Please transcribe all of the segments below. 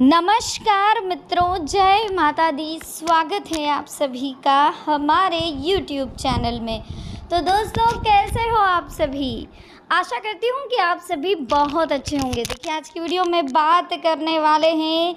नमस्कार मित्रों, जय माता दी। स्वागत है आप सभी का हमारे YouTube चैनल में। तो दोस्तों, कैसे हो आप सभी? आशा करती हूँ कि आप सभी बहुत अच्छे होंगे। देखिए, आज की वीडियो में बात करने वाले हैं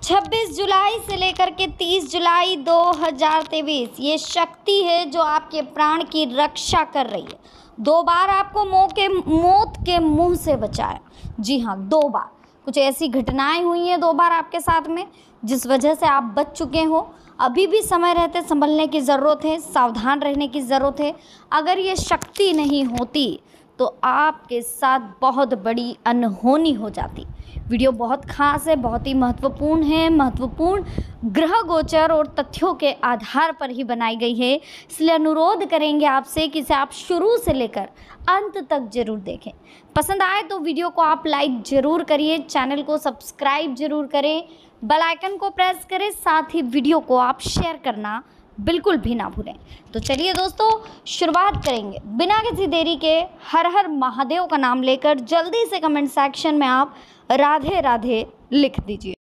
26 जुलाई से लेकर के 30 जुलाई 2023। ये शक्ति है जो आपके प्राण की रक्षा कर रही है। 2 बार आपको मौत के मुंह से बचाया। जी हाँ, 2 बार कुछ ऐसी घटनाएं हुई हैं 2 बार आपके साथ में, जिस वजह से आप बच चुके हो। अभी भी समय रहते संभलने की ज़रूरत है, सावधान रहने की ज़रूरत है। अगर ये शक्ति नहीं होती तो आपके साथ बहुत बड़ी अनहोनी हो जाती। वीडियो बहुत खास है, बहुत ही महत्वपूर्ण है। महत्वपूर्ण ग्रह गोचर और तथ्यों के आधार पर ही बनाई गई है, इसलिए अनुरोध करेंगे आपसे कि इसे आप शुरू से लेकर अंत तक जरूर देखें। पसंद आए तो वीडियो को आप लाइक ज़रूर करिए, चैनल को सब्सक्राइब ज़रूर करें, बेल आइकन को प्रेस करें, साथ ही वीडियो को आप शेयर करना बिल्कुल भी ना भूलें। तो चलिए दोस्तों, शुरुआत करेंगे बिना किसी देरी के। हर हर महादेव का नाम लेकर जल्दी से कमेंट सेक्शन में आप राधे राधे लिख दीजिए।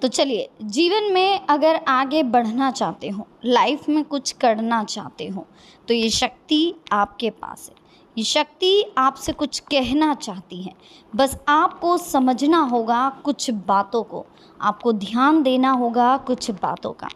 तो चलिए, जीवन में अगर आगे बढ़ना चाहते हो, लाइफ में कुछ करना चाहते हो, तो ये शक्ति आपके पास है। ये शक्ति आपसे कुछ कहना चाहती है। बस आपको समझना होगा कुछ बातों को, आपको ध्यान देना होगा कुछ बातों का।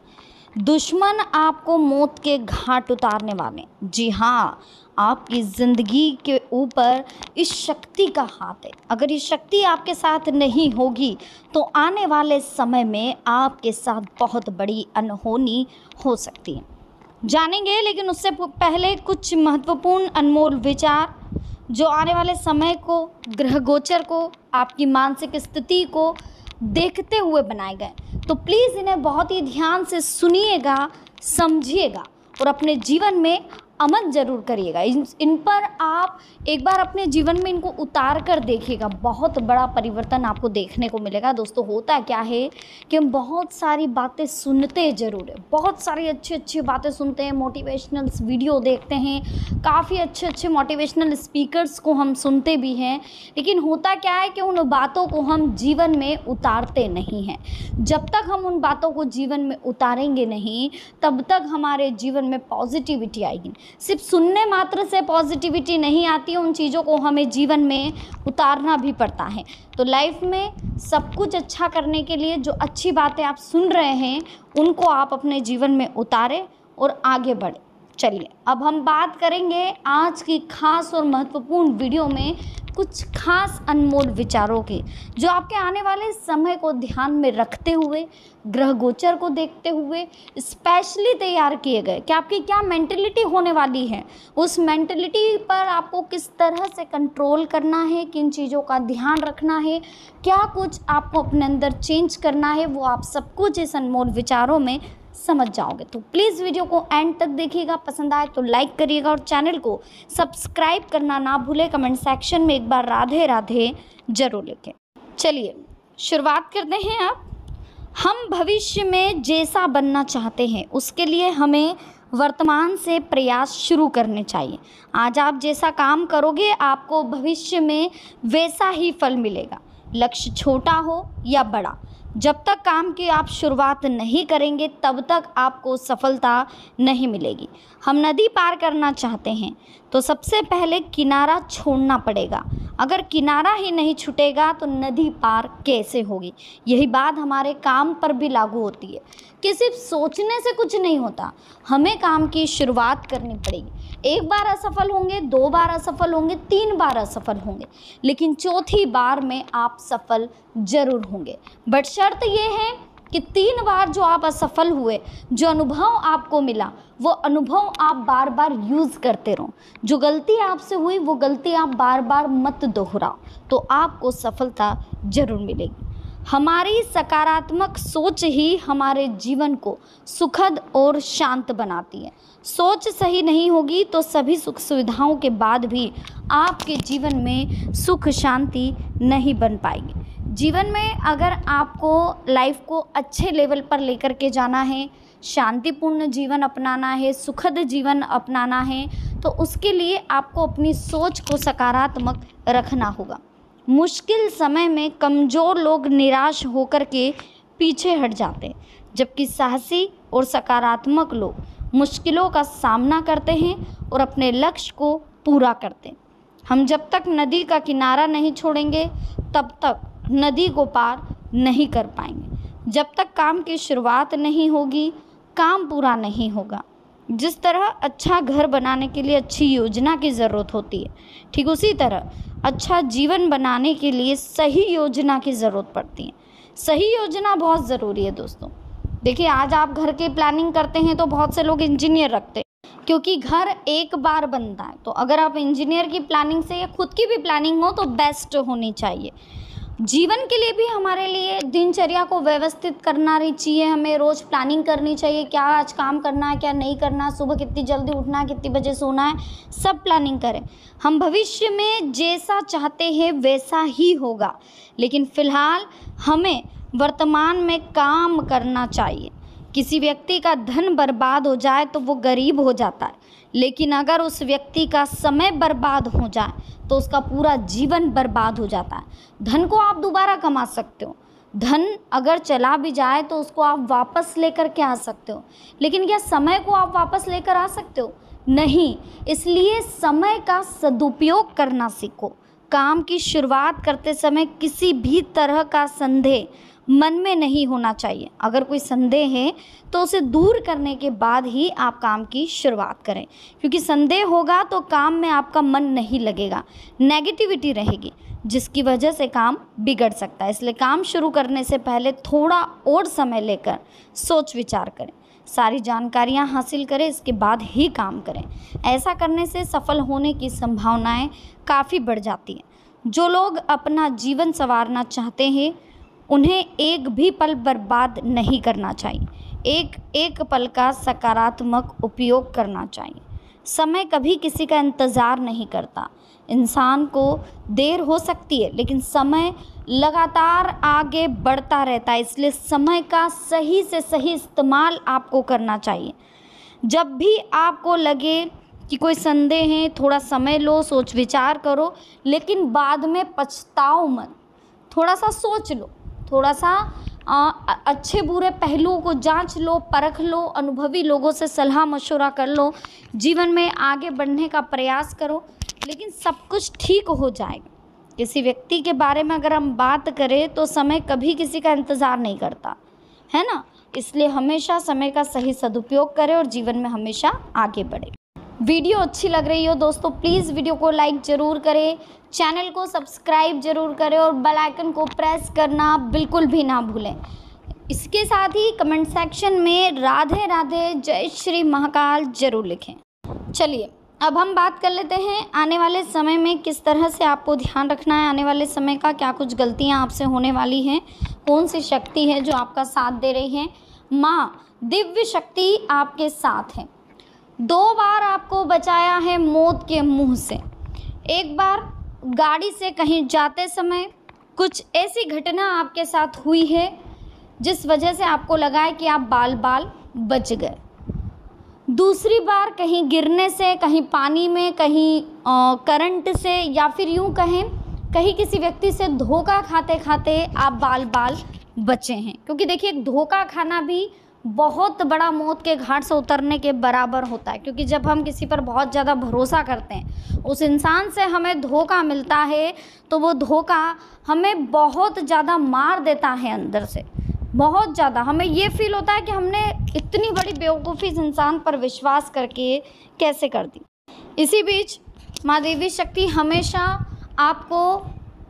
दुश्मन आपको मौत के घाट उतारने वाले। जी हाँ, आपकी ज़िंदगी के ऊपर इस शक्ति का हाथ है। अगर ये शक्ति आपके साथ नहीं होगी तो आने वाले समय में आपके साथ बहुत बड़ी अनहोनी हो सकती है। जानेंगे, लेकिन उससे पहले कुछ महत्वपूर्ण अनमोल विचार जो आने वाले समय को, ग्रह गोचर को, आपकी मानसिक स्थिति को देखते हुए बनाए गए। तो प्लीज़ इन्हें बहुत ही ध्यान से सुनिएगा, समझिएगा और अपने जीवन में अमल ज़रूर करिएगा। इन पर आप एक बार अपने जीवन में इनको उतार कर देखिएगा, बहुत बड़ा परिवर्तन आपको देखने को मिलेगा। दोस्तों, होता क्या है कि हम बहुत सारी बातें सुनते ज़रूर है, बहुत सारी अच्छी अच्छी बातें सुनते हैं, मोटिवेशनल वीडियो देखते हैं, काफ़ी अच्छे अच्छे मोटिवेशनल स्पीकर्स को हम सुनते भी हैं, लेकिन होता क्या है कि उन बातों को हम जीवन में उतारते नहीं हैं। जब तक हम उन बातों को जीवन में उतारेंगे नहीं, तब तक हमारे जीवन में पॉजिटिविटी आएगी। सिर्फ सुनने मात्र से पॉजिटिविटी नहीं आती है, उन चीज़ों को हमें जीवन में उतारना भी पड़ता है। तो लाइफ में सब कुछ अच्छा करने के लिए जो अच्छी बातें आप सुन रहे हैं, उनको आप अपने जीवन में उतारें और आगे बढ़ें। चलिए, अब हम बात करेंगे आज की खास और महत्वपूर्ण वीडियो में कुछ खास अनमोल विचारों के, जो आपके आने वाले समय को ध्यान में रखते हुए, ग्रह गोचर को देखते हुए स्पेशली तैयार किए गए कि आपकी क्या मेंटलिटी होने वाली है। उस मेंटलिटी पर आपको किस तरह से कंट्रोल करना है, किन चीज़ों का ध्यान रखना है, क्या कुछ आपको अपने अंदर चेंज करना है, वो आप सब कुछ इस अनमोल विचारों में समझ जाओगे। तो प्लीज़ वीडियो को एंड तक देखिएगा, पसंद आए तो लाइक करिएगा और चैनल को सब्सक्राइब करना ना भूलें। कमेंट सेक्शन में एक बार राधे राधे जरूर लिखें। चलिए, शुरुआत करते हैं। अब हम भविष्य में जैसा बनना चाहते हैं, उसके लिए हमें वर्तमान से प्रयास शुरू करने चाहिए। आज आप जैसा काम करोगे, आपको भविष्य में वैसा ही फल मिलेगा। लक्ष्य छोटा हो या बड़ा, जब तक काम की आप शुरुआत नहीं करेंगे, तब तक आपको सफलता नहीं मिलेगी। हम नदी पार करना चाहते हैं तो सबसे पहले किनारा छोड़ना पड़ेगा। अगर किनारा ही नहीं छूटेगा तो नदी पार कैसे होगी? यही बात हमारे काम पर भी लागू होती है कि सिर्फ सोचने से कुछ नहीं होता, हमें काम की शुरुआत करनी पड़ेगी। 1 बार असफल होंगे, 2 बार असफल होंगे, 3 बार असफल होंगे, लेकिन चौथी बार में आप सफल जरूर होंगे। बट शर्त ये है कि 3 बार जो आप असफल हुए, जो अनुभव आपको मिला, वो अनुभव आप बार बार यूज़ करते रहो। जो गलती आपसे हुई, वो गलती आप बार बार मत दोहराओ, तो आपको सफलता जरूर मिलेगी। हमारी सकारात्मक सोच ही हमारे जीवन को सुखद और शांत बनाती है। सोच सही नहीं होगी तो सभी सुख सुविधाओं के बाद भी आपके जीवन में सुख शांति नहीं बन पाएगी। जीवन में अगर आपको लाइफ को अच्छे लेवल पर लेकर के जाना है, शांतिपूर्ण जीवन अपनाना है, सुखद जीवन अपनाना है, तो उसके लिए आपको अपनी सोच को सकारात्मक रखना होगा। मुश्किल समय में कमज़ोर लोग निराश होकर के पीछे हट जाते हैं, जबकि साहसी और सकारात्मक लोग मुश्किलों का सामना करते हैं और अपने लक्ष्य को पूरा करते हैं। हम जब तक नदी का किनारा नहीं छोड़ेंगे तब तक नदी को पार नहीं कर पाएंगे। जब तक काम की शुरुआत नहीं होगी काम पूरा नहीं होगा। जिस तरह अच्छा घर बनाने के लिए अच्छी योजना की ज़रूरत होती है, ठीक उसी तरह अच्छा जीवन बनाने के लिए सही योजना की ज़रूरत पड़ती है। सही योजना बहुत ज़रूरी है दोस्तों। देखिए, आज आप घर की प्लानिंग करते हैं तो बहुत से लोग इंजीनियर रखते हैं, क्योंकि घर एक बार बनता है। तो अगर आप इंजीनियर की प्लानिंग से या खुद की भी प्लानिंग हो तो बेस्ट होनी चाहिए। जीवन के लिए भी हमारे लिए दिनचर्या को व्यवस्थित करना चाहिए। हमें रोज़ प्लानिंग करनी चाहिए, क्या आज काम करना है, क्या नहीं करना, सुबह कितनी जल्दी उठना है, कितनी बजे सोना है, सब प्लानिंग करें। हम भविष्य में जैसा चाहते हैं वैसा ही होगा, लेकिन फ़िलहाल हमें वर्तमान में काम करना चाहिए। किसी व्यक्ति का धन बर्बाद हो जाए तो वो गरीब हो जाता है, लेकिन अगर उस व्यक्ति का समय बर्बाद हो जाए तो उसका पूरा जीवन बर्बाद हो जाता है। धन को आप दोबारा कमा सकते हो, धन अगर चला भी जाए तो उसको आप वापस लेकर के आ सकते हो, लेकिन क्या समय को आप वापस लेकर आ सकते हो? नहीं। इसलिए समय का सदुपयोग करना सीखो। काम की शुरुआत करते समय किसी भी तरह का संदेह मन में नहीं होना चाहिए। अगर कोई संदेह है तो उसे दूर करने के बाद ही आप काम की शुरुआत करें, क्योंकि संदेह होगा तो काम में आपका मन नहीं लगेगा, नेगेटिविटी रहेगी, जिसकी वजह से काम बिगड़ सकता है। इसलिए काम शुरू करने से पहले थोड़ा और समय लेकर सोच विचार करें, सारी जानकारियां हासिल करें, इसके बाद ही काम करें। ऐसा करने से सफल होने की संभावनाएं काफ़ी बढ़ जाती हैं। जो लोग अपना जीवन संवारना चाहते हैं उन्हें एक भी पल बर्बाद नहीं करना चाहिए, एक एक पल का सकारात्मक उपयोग करना चाहिए। समय कभी किसी का इंतज़ार नहीं करता। इंसान को देर हो सकती है लेकिन समय लगातार आगे बढ़ता रहता है, इसलिए समय का सही से सही इस्तेमाल आपको करना चाहिए। जब भी आपको लगे कि कोई संदेह है, थोड़ा समय लो, सोच विचार करो, लेकिन बाद में पछताओ मत। थोड़ा सा सोच लो, थोड़ा सा अच्छे बुरे पहलुओं को जांच लो, परख लो, अनुभवी लोगों से सलाह मशवरा कर लो, जीवन में आगे बढ़ने का प्रयास करो, लेकिन सब कुछ ठीक हो जाएगा। किसी व्यक्ति के बारे में अगर हम बात करें तो समय कभी किसी का इंतज़ार नहीं करता है ना, इसलिए हमेशा समय का सही सदुपयोग करें और जीवन में हमेशा आगे बढ़े। वीडियो अच्छी लग रही हो दोस्तों, प्लीज़ वीडियो को लाइक ज़रूर करें, चैनल को सब्सक्राइब ज़रूर करें और बेल आइकन को प्रेस करना बिल्कुल भी ना भूलें। इसके साथ ही कमेंट सेक्शन में राधे राधे जय श्री महाकाल ज़रूर लिखें। चलिए अब हम बात कर लेते हैं आने वाले समय में किस तरह से आपको ध्यान रखना है, आने वाले समय का क्या कुछ गलतियाँ आपसे होने वाली हैं, कौन सी शक्ति है जो आपका साथ दे रही है। माँ दिव्य शक्ति आपके साथ है। 2 बार आपको बचाया है मौत के मुंह से। एक बार गाड़ी से कहीं जाते समय कुछ ऐसी घटना आपके साथ हुई है जिस वजह से आपको लगा है कि आप बाल बाल बच गए। दूसरी बार कहीं गिरने से, कहीं पानी में, कहीं करंट से, या फिर यूं कहें कहीं किसी व्यक्ति से धोखा खाते खाते आप बाल बाल बचे हैं। क्योंकि देखिए, धोखा खाना भी बहुत बड़ा मौत के घाट से उतरने के बराबर होता है, क्योंकि जब हम किसी पर बहुत ज़्यादा भरोसा करते हैं, उस इंसान से हमें धोखा मिलता है तो वो धोखा हमें बहुत ज़्यादा मार देता है अंदर से, बहुत ज़्यादा। हमें ये फील होता है कि हमने इतनी बड़ी बेवकूफ़ी इस इंसान पर विश्वास करके कैसे कर दी। इसी बीच माँ देवी शक्ति हमेशा आपको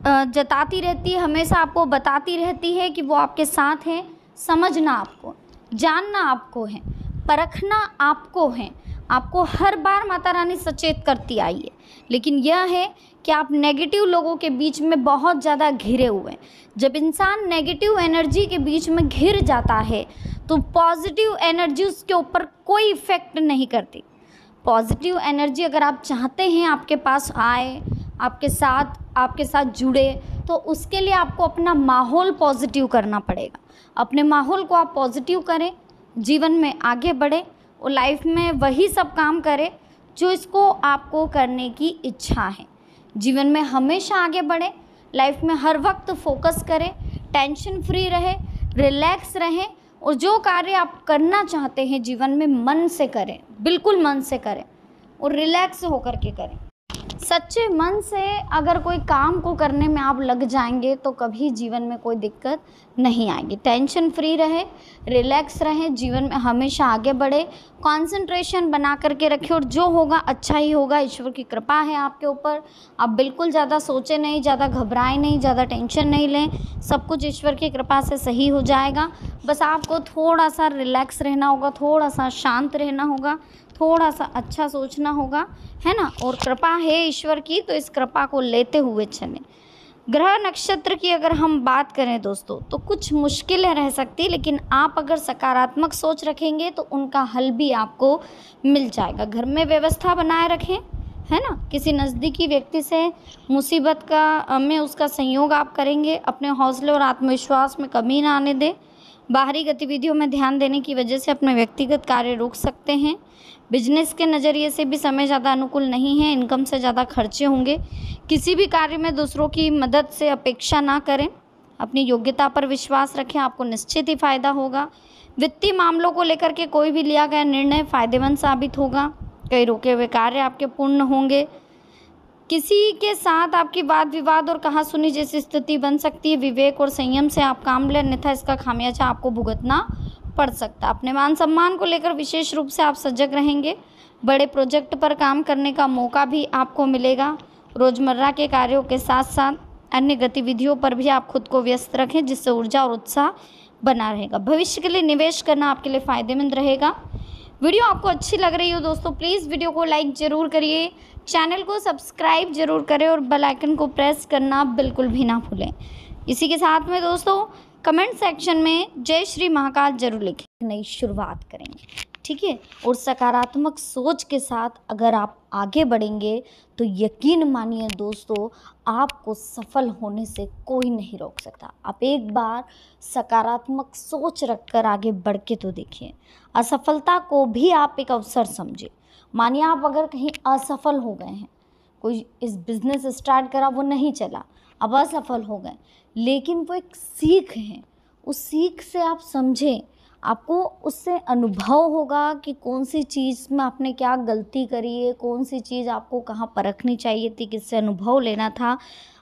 जताती रहती है, हमेशा आपको बताती रहती है कि वो आपके साथ हैं। समझना आपको, जानना आपको है, परखना आपको है। आपको हर बार माता रानी सचेत करती आई है, लेकिन यह है कि आप नेगेटिव लोगों के बीच में बहुत ज़्यादा घिरे हुए हैं। जब इंसान नेगेटिव एनर्जी के बीच में घिर जाता है तो पॉजिटिव एनर्जी उसके ऊपर कोई इफ़ेक्ट नहीं करती। पॉजिटिव एनर्जी अगर आप चाहते हैं आपके पास आए, आपके साथ जुड़े, तो उसके लिए आपको अपना माहौल पॉजिटिव करना पड़ेगा। अपने माहौल को आप पॉजिटिव करें, जीवन में आगे बढ़े और लाइफ में वही सब काम करें जो इसको आपको करने की इच्छा है। जीवन में हमेशा आगे बढ़े, लाइफ में हर वक्त फोकस करें, टेंशन फ्री रहे, रिलैक्स रहें और जो कार्य आप करना चाहते हैं जीवन में मन से करें, बिल्कुल मन से करें और रिलैक्स होकर के करें। सच्चे मन से अगर कोई काम को करने में आप लग जाएंगे तो कभी जीवन में कोई दिक्कत नहीं आएगी। टेंशन फ्री रहे, रिलैक्स रहें, जीवन में हमेशा आगे बढ़े, कंसंट्रेशन बना करके रखें और जो होगा अच्छा ही होगा। ईश्वर की कृपा है आपके ऊपर। आप बिल्कुल ज़्यादा सोचें नहीं, ज़्यादा घबराएं नहीं, ज़्यादा टेंशन नहीं लें, सब कुछ ईश्वर की कृपा से सही हो जाएगा। बस आपको थोड़ा सा रिलैक्स रहना होगा, थोड़ा सा शांत रहना होगा, थोड़ा सा अच्छा सोचना होगा, है ना। और कृपा है ईश्वर की, तो इस कृपा को लेते हुए चलें। ग्रह नक्षत्र की अगर हम बात करें दोस्तों, तो कुछ मुश्किलें रह सकती, लेकिन आप अगर सकारात्मक सोच रखेंगे तो उनका हल भी आपको मिल जाएगा। घर में व्यवस्था बनाए रखें, है ना। किसी नज़दीकी व्यक्ति से मुसीबत में उसका सहयोग आप करेंगे। अपने हौसले और आत्मविश्वास में कमी ना आने दें। बाहरी गतिविधियों में ध्यान देने की वजह से अपने व्यक्तिगत कार्य रोक सकते हैं। बिजनेस के नज़रिए से भी समय ज़्यादा अनुकूल नहीं है, इनकम से ज़्यादा खर्चे होंगे। किसी भी कार्य में दूसरों की मदद से अपेक्षा ना करें, अपनी योग्यता पर विश्वास रखें, आपको निश्चित ही फ़ायदा होगा। वित्तीय मामलों को लेकर के कोई भी लिया गया निर्णय फ़ायदेमंद साबित होगा। कई रुके हुए कार्य आपके पूर्ण होंगे। किसी के साथ आपकी वाद विवाद और कहासुनी जैसी स्थिति बन सकती है। विवेक और संयम से आप काम लें, अन्यथा इसका खामियाजा आपको भुगतना पड़ सकता। अपने मान सम्मान को लेकर विशेष रूप से आप सजग रहेंगे। बड़े प्रोजेक्ट पर काम करने का मौका भी आपको मिलेगा। रोज़मर्रा के कार्यों के साथ साथ अन्य गतिविधियों पर भी आप खुद को व्यस्त रखें, जिससे ऊर्जा और उत्साह बना रहेगा। भविष्य के लिए निवेश करना आपके लिए फ़ायदेमंद रहेगा। वीडियो आपको अच्छी लग रही हो दोस्तों, प्लीज़ वीडियो को लाइक ज़रूर करिए, चैनल को सब्सक्राइब ज़रूर करें और बेल आइकन को प्रेस करना बिल्कुल भी ना भूलें। इसी के साथ में दोस्तों कमेंट सेक्शन में जय श्री महाकाल जरूर लिखें। नई शुरुआत करेंगे, ठीक है। और सकारात्मक सोच के साथ अगर आप आगे बढ़ेंगे तो यकीन मानिए दोस्तों, आपको सफल होने से कोई नहीं रोक सकता। आप एक बार सकारात्मक सोच रखकर आगे बढ़ के तो देखिए। असफलता को भी आप एक अवसर समझिए। मानिए आप अगर कहीं असफल हो गए हैं, कोई इस बिज़नेस स्टार्ट करा वो नहीं चला, अब असफल हो गए, लेकिन वो एक सीख है। उस सीख से आप समझें, आपको उससे अनुभव होगा कि कौन सी चीज़ में आपने क्या गलती करी है, कौन सी चीज़ आपको कहाँ परखनी चाहिए थी, किससे अनुभव लेना था।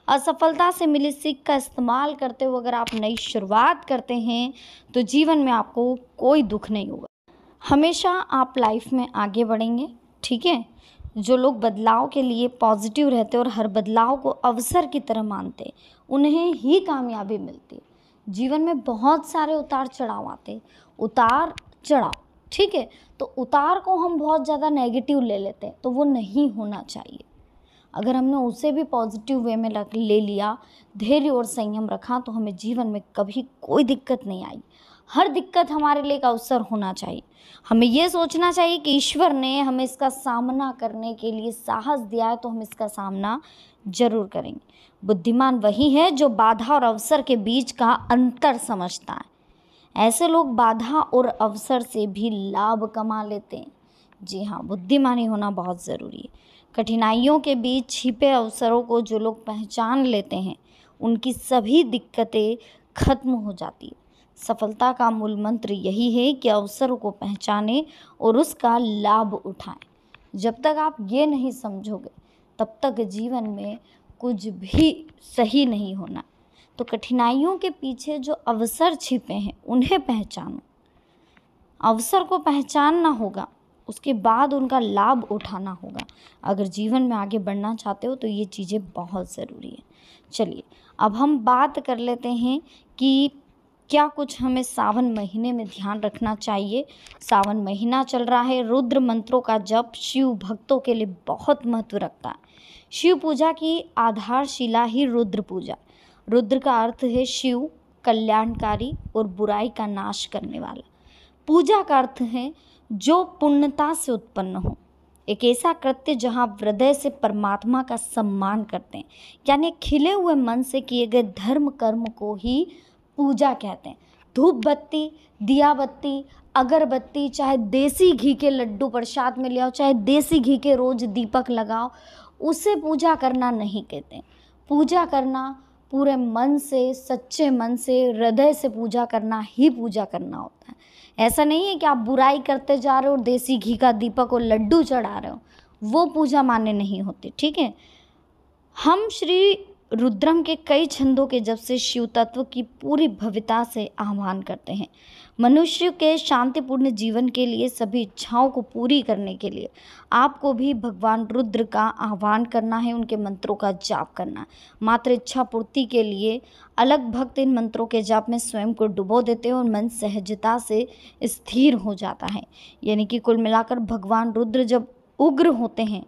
असफलता से मिली सीख का इस्तेमाल करते हुए अगर आप नई शुरुआत करते हैं तो जीवन में आपको कोई दुख नहीं होगा। हमेशा आप लाइफ में आगे बढ़ेंगे, ठीक है। जो लोग बदलाव के लिए पॉजिटिव रहते और हर बदलाव को अवसर की तरह मानते, उन्हें ही कामयाबी मिलती। जीवन में बहुत सारे उतार चढ़ाव आते, उतार चढ़ाव, ठीक है। तो उतार को हम बहुत ज़्यादा नेगेटिव ले लेते हैं, तो वो नहीं होना चाहिए। अगर हमने उसे भी पॉजिटिव वे में ले लिया, धैर्य और संयम रखा, तो हमें जीवन में कभी कोई दिक्कत नहीं आई। हर दिक्कत हमारे लिए एक अवसर होना चाहिए। हमें ये सोचना चाहिए कि ईश्वर ने हमें इसका सामना करने के लिए साहस दिया है, तो हम इसका सामना जरूर करेंगे। बुद्धिमान वही है जो बाधा और अवसर के बीच का अंतर समझता है। ऐसे लोग बाधा और अवसर से भी लाभ कमा लेते हैं। जी हाँ, बुद्धिमानी होना बहुत ज़रूरी है। कठिनाइयों के बीच छिपे अवसरों को जो लोग पहचान लेते हैं, उनकी सभी दिक्कतें खत्म हो जाती है। सफलता का मूल मंत्र यही है कि अवसरों को पहचानें और उसका लाभ उठाएं। जब तक आप ये नहीं समझोगे, तब तक जीवन में कुछ भी सही नहीं होना। तो कठिनाइयों के पीछे जो अवसर छिपे हैं, उन्हें पहचानो। अवसर को पहचानना होगा, उसके बाद उनका लाभ उठाना होगा। अगर जीवन में आगे बढ़ना चाहते हो तो ये चीज़ें बहुत ज़रूरी है। चलिए अब हम बात कर लेते हैं कि क्या कुछ हमें सावन महीने में ध्यान रखना चाहिए। सावन महीना चल रहा है, रुद्र मंत्रों का जप शिव भक्तों के लिए बहुत महत्व रखता है। शिव पूजा की आधारशिला ही रुद्र पूजा। रुद्र का अर्थ है शिव, कल्याणकारी और बुराई का नाश करने वाला। पूजा का अर्थ है जो पुण्यता से उत्पन्न हो, एक ऐसा कृत्य जहाँ आप हृदय से परमात्मा का सम्मान करते हैं, यानी खिले हुए मन से किए गए धर्म कर्म को ही पूजा कहते हैं। धूप बत्ती, दिया बत्ती, अगरबत्ती, चाहे देसी घी के लड्डू प्रसाद में ले आओ, चाहे देसी घी के रोज दीपक लगाओ, उसे पूजा करना नहीं कहते। पूजा करना पूरे मन से, सच्चे मन से, हृदय से पूजा करना ही पूजा करना होता है। ऐसा नहीं है कि आप बुराई करते जा रहे हो और देसी घी का दीपक और लड्डू चढ़ा रहे हो, वो पूजा मान्य नहीं होती। ठीक है, हम श्री रुद्रम के कई छंदों के जब से शिव तत्व की पूरी भव्यता से आह्वान करते हैं। मनुष्य के शांतिपूर्ण जीवन के लिए, सभी इच्छाओं को पूरी करने के लिए आपको भी भगवान रुद्र का आह्वान करना है, उनके मंत्रों का जाप करना है। मात्र इच्छा पूर्ति के लिए अलग भक्त इन मंत्रों के जाप में स्वयं को डुबो देते हैं और मन सहजता से स्थिर हो जाता है। यानी कि कुल मिलाकर भगवान रुद्र जब उग्र होते हैं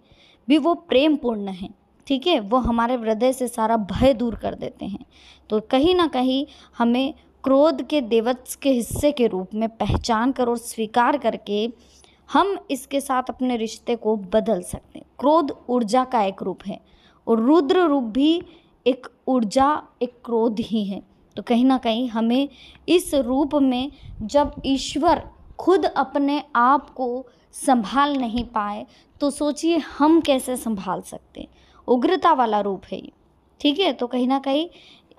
भी वो प्रेम पूर्ण हैं। ठीक है, वो हमारे हृदय से सारा भय दूर कर देते हैं। तो कहीं ना कहीं हमें क्रोध के देवत्स के हिस्से के रूप में पहचान कर और स्वीकार करके हम इसके साथ अपने रिश्ते को बदल सकते हैं। क्रोध ऊर्जा का एक रूप है और रुद्र रूप भी एक ऊर्जा, एक क्रोध ही है। तो कहीं ना कहीं हमें इस रूप में जब ईश्वर खुद अपने आप को संभाल नहीं पाए तो सोचिए हम कैसे संभाल सकते हैं। उग्रता वाला रूप है ये। ठीक है, तो कहीं ना कहीं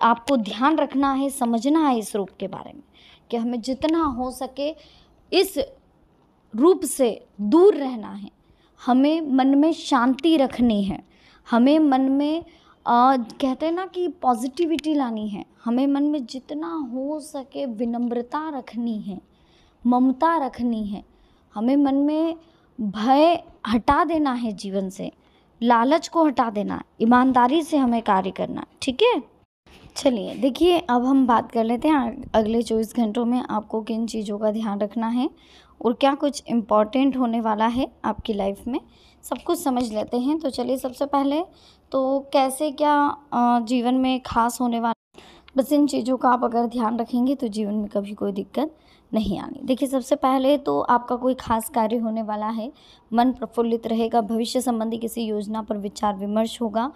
आपको ध्यान रखना है, समझना है इस रूप के बारे में कि हमें जितना हो सके इस रूप से दूर रहना है। हमें मन में शांति रखनी है, हमें मन में कहते हैं ना कि पॉजिटिविटी लानी है। हमें मन में जितना हो सके विनम्रता रखनी है, ममता रखनी है। हमें मन में भय हटा देना है, जीवन से लालच को हटा देना, ईमानदारी से हमें कार्य करना। ठीक है, चलिए देखिए अब हम बात कर लेते हैं अगले 24 घंटों में आपको किन चीज़ों का ध्यान रखना है और क्या कुछ इम्पॉर्टेंट होने वाला है आपकी लाइफ में, सब कुछ समझ लेते हैं। तो चलिए सबसे पहले तो कैसे क्या जीवन में खास होने वाला, बस इन चीज़ों का आप अगर ध्यान रखेंगे तो जीवन में कभी कोई दिक्कत नहीं आनी। देखिए सबसे पहले तो आपका कोई खास कार्य होने वाला है, मन प्रफुल्लित रहेगा, भविष्य संबंधी किसी योजना पर विचार विमर्श होगा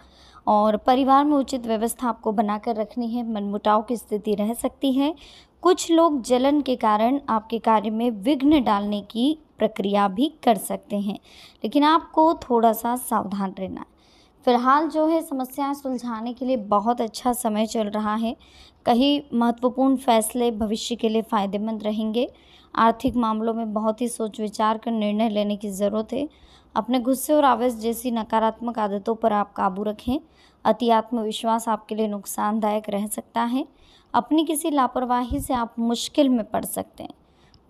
और परिवार में उचित व्यवस्था आपको बनाकर रखनी है। मनमुटाव की स्थिति रह सकती है। कुछ लोग जलन के कारण आपके कार्य में विघ्न डालने की प्रक्रिया भी कर सकते हैं, लेकिन आपको थोड़ा सा सावधान रहना है। फिलहाल जो है समस्याएं सुलझाने के लिए बहुत अच्छा समय चल रहा है। कई महत्वपूर्ण फैसले भविष्य के लिए फ़ायदेमंद रहेंगे। आर्थिक मामलों में बहुत ही सोच विचार कर निर्णय लेने की ज़रूरत है। अपने गुस्से और आवेश जैसी नकारात्मक आदतों पर आप काबू रखें। अति आत्मविश्वास आपके लिए नुकसानदायक रह सकता है। अपनी किसी लापरवाही से आप मुश्किल में पड़ सकते हैं।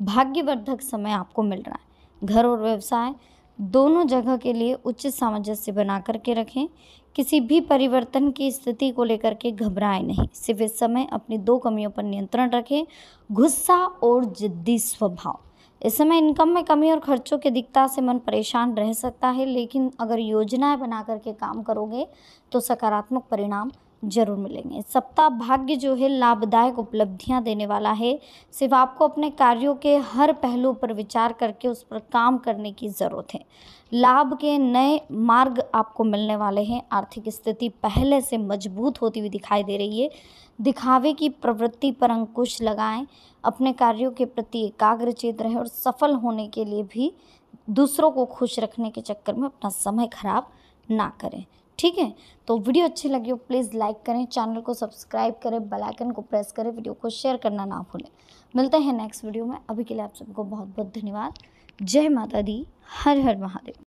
भाग्यवर्धक समय आपको मिल रहा है। घर और व्यवसाय दोनों जगह के लिए उचित सामंजस्य बना करके रखें। किसी भी परिवर्तन की स्थिति को लेकर के घबराएं नहीं। सिर्फ इस समय अपनी 2 कमियों पर नियंत्रण रखें, गुस्सा और जिद्दी स्वभाव। इस समय इनकम में कमी और खर्चों की अधिकता से मन परेशान रह सकता है, लेकिन अगर योजनाएं बना करके काम करोगे तो सकारात्मक परिणाम जरूर मिलेंगे। सप्ताह भाग्य जो है लाभदायक उपलब्धियां देने वाला है। सिर्फ आपको अपने कार्यों के हर पहलू पर विचार करके उस पर काम करने की ज़रूरत है। लाभ के नए मार्ग आपको मिलने वाले हैं। आर्थिक स्थिति पहले से मजबूत होती हुई दिखाई दे रही है। दिखावे की प्रवृत्ति पर अंकुश लगाएं। अपने कार्यों के प्रति एकाग्रचित रहें और सफल होने के लिए भी दूसरों को खुश रखने के चक्कर में अपना समय खराब ना करें। ठीक है, तो वीडियो अच्छी लगी हो प्लीज़ लाइक करें, चैनल को सब्सक्राइब करें, बेल आइकन को प्रेस करें, वीडियो को शेयर करना ना भूलें। मिलते हैं नेक्स्ट वीडियो में। अभी के लिए आप सबको बहुत बहुत धन्यवाद। जय माता दी, हर हर महादेव।